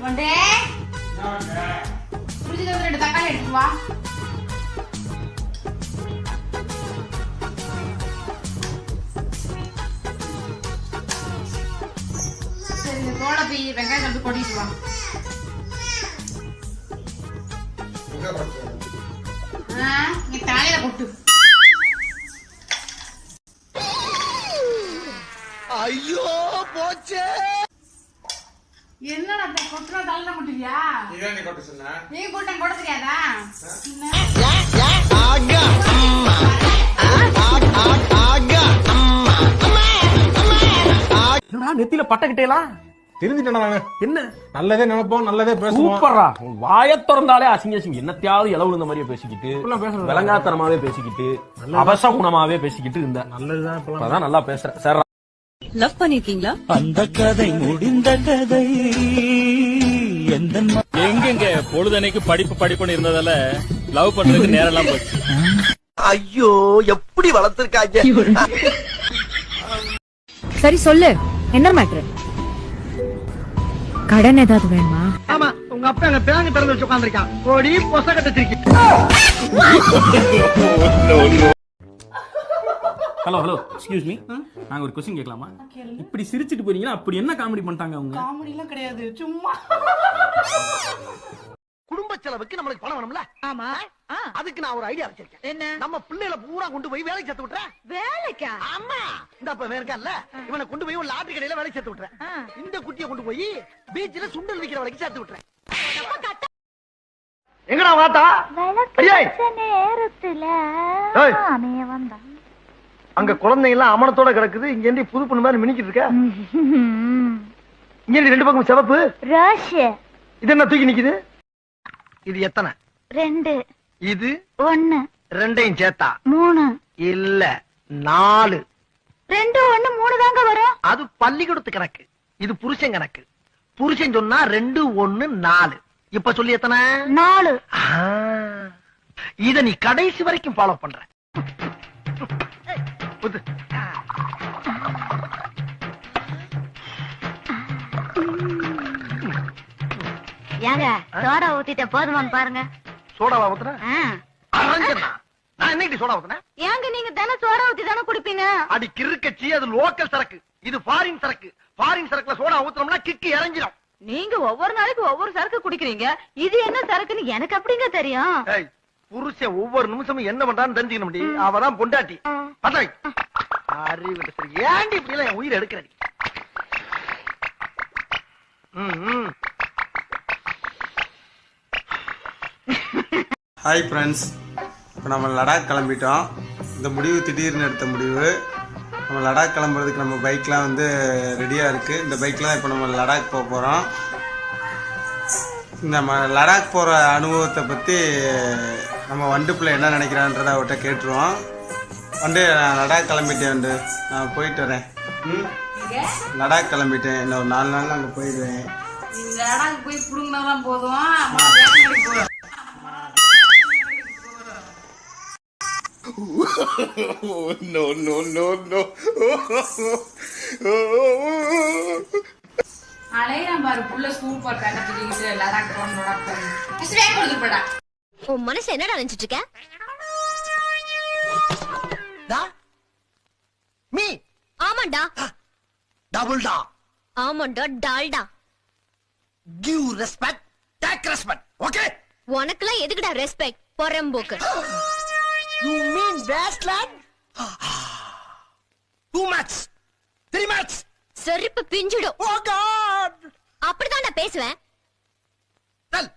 One day புரிஞ்சுது வந்து 2 தக்காளி எடுத்து வா. சரி இந்த தோலை போய் வெங்காயம் வந்து கொட்டிட்டு வா. நீ தலையில கொட்டு. ஐயோ போச்சே. என்னடா கொட்டுற தலையில கொட்டுவியா? நீ கொட்ட சொன்ன. நீ கொட்ட கொட்ட தெரியாதா? என்னடா நெத்தியில பட்டக்கிட்டேலாம் தெரிஞ்சுட்டேன் நானு. என்ன நல்லதே நினைப்போம், நல்லதே பேசுவோம். சூப்பரா வாய திறந்தாலே அசிங்க அசிங்க என்னத்தையாவது இளவு இந்த மாதிரியே பேசிக்கிட்டு விளங்காத்தனமாவே பேசிக்கிட்டு அவச குணமாவே பேசிக்கிட்டு இருந்த நல்லதுதான். இப்பதான் நல்லா பேசுறேன் சார். லவ் பண்ணிருக்கீங்களா? அந்த கதை முடிந்த கதை எங்கெங்க பொழுதனைக்கு படிப்புன்னு இருந்ததால லவ் பண்றதுக்கு நேரம் எல்லாம் போச்சு. ஐயோ எப்படி வளர்த்திருக்காங்க. சரி சொல்லு, என்ன மேட்ரு? கடன் ஏதாவது வேணுமா? ஆமா, உங்க அப்பா அங்க பேங்க் திறந்து வச்சு உட்கார்ந்திருக்கான். கோடி பொசக்கட்ட திருக்கி. ஹலோ ஹலோ எக்ஸ்கியூஸ் மீ, நாங்க ஒரு क्वेश्चन கேட்கலாமா? இப்படி சிரிச்சிட்டு போறீங்கன்னா அப்படி என்ன காமெடி பண்ணிட்டாங்க அவங்க? காமெடி எல்லாம் கிடையாது, சும்மா. குடும்ப செலவுக்கு நம்மளுக்கு பணம் வேணும்ல? ஆமா. அதுக்கு நான் ஒரு ஐடியா வச்சிருக்கேன். என்ன? நம்ம பிள்ளைகளை பூரா கொண்டு போய் வேலைக்கு சேர்த்து விட்டுறேன். வேலைக்கா? ஆமா, இந்த அப்ப வேறக்கால இவனை கொண்டு போய் ஒரு லாட்டரி கடையில வேலைக்கு சேர்த்து விட்டுறேன். இந்த குட்டியை கொண்டு போய் பீச்ல சுண்டல் விக்கிற வேலைக்கு சேர்த்து விட்டுறேன். எங்கடா வாத்தா? நேரத்துல அங்க குழந்தைங்க எல்லாம் அமனத்தோட கிடக்குது. இங்க இருந்து புது பொண்ணு மாதிரி மினிக்கிட்டு இருக்க. இங்க 2 பக்கம் சிவப்பு ரோஸ். இது என்ன தூக்கி நிக்குது? இது எத்தனை? 2. இது 1. 2ஐயும் சேர்த்தா 3. இல்ல 4. 2 1 3 தாங்க வரும். அது பள்ளிக்கூடத்து கணக்கு. இது புருஷன் கணக்கு. புருஷன் சொன்னா 2 1 4. இப்ப சொல்லி எத்தனை? 4. இத நீ கடைசி வரைக்கும் ஃபாலோ பண்ற. ஏங்க சோடா ஊத்திட்ட போதுமான்னு பாருங்க. சோடாவா ஊத்துற? நான் என்னைக்கு சோடா ஊத்துனேன்? ஏங்க நீங்க தானே சோடா ஊத்தி தானே குடிப்பீங்க. அடி கிறுக்கச்சி, அது லோக்கல் சரக்கு. இது ஃபாரின் சரக்கு. ஃபாரின் சரக்குல சோடா ஊத்துறோம்னா கிக்கு இறங்கிடும். நீங்க ஒவ்வொரு நாளைக்கு ஒவ்வொரு சரக்கு குடிக்கிறீங்க. இது என்ன சரக்குன்னு எனக்கு அப்படிங்க தெரியும். புருஷன் ஒவ்வொரு நிமிஷமும் என்ன பண்றான்னு தெரிஞ்சுக்கணும் முடியும். அவதான் பொண்டாட்டி. அறிவு சரி. ஏன்டி இப்படி எல்லாம் என் உயிரை எடுக்கிறடி? ஹாய் ஃப்ரெண்ட்ஸ், இப்போ நம்ம லடாக் கிளம்பிட்டோம். இந்த முடிவு திடீர்னு எடுத்த முடிவு. நம்ம லடாக் கிளம்புறதுக்கு நம்ம பைக்லாம் வந்து ரெடியாக இருக்குது. இந்த பைக்கில் தான் இப்போ நம்ம லடாக் போக போகிறோம். நம்ம லடாக் போகிற அனுபவத்தை பற்றி நம்ம வண்டுப்பில் என்ன நினைக்கிறான்றதை அவர்கிட்ட கேட்டுருவோம். வந்து நான் லடாக் கிளம்பிட்டேன், வந்து நான் போயிட்டு வரேன். லடாக் கிளம்பிட்டேன், இன்னும் ஒரு 4 நாள் அங்கே போயிடுவேன். லடாக் போய் புடுங்கினாதான் போதும். No, no, no, no. அலையறான் பாரு புள்ள ஸ்கூல் போற கண்ணை தூக்கிட்டு லடாக் போறோம் லடாக் போறோம். ஸ்ப்ரே கொடுத்து போடா. உன் மனசு என்னடா நினைச்சிட்டு இருக்க? மீ ஆமாண்டா. டபுள் டா. ஆமாண்டா Dalda. Give respect, take respect. Okay? உனக்குலாம் எதுக்குடா ரெஸ்பெக்ட்? பொறம்போக்கு. You mean wasteland? 2 match, 3 match. செருப்பு பிஞ்சிடும். Oh God! அப்படிதான் நான் பேசுவேன். Tell.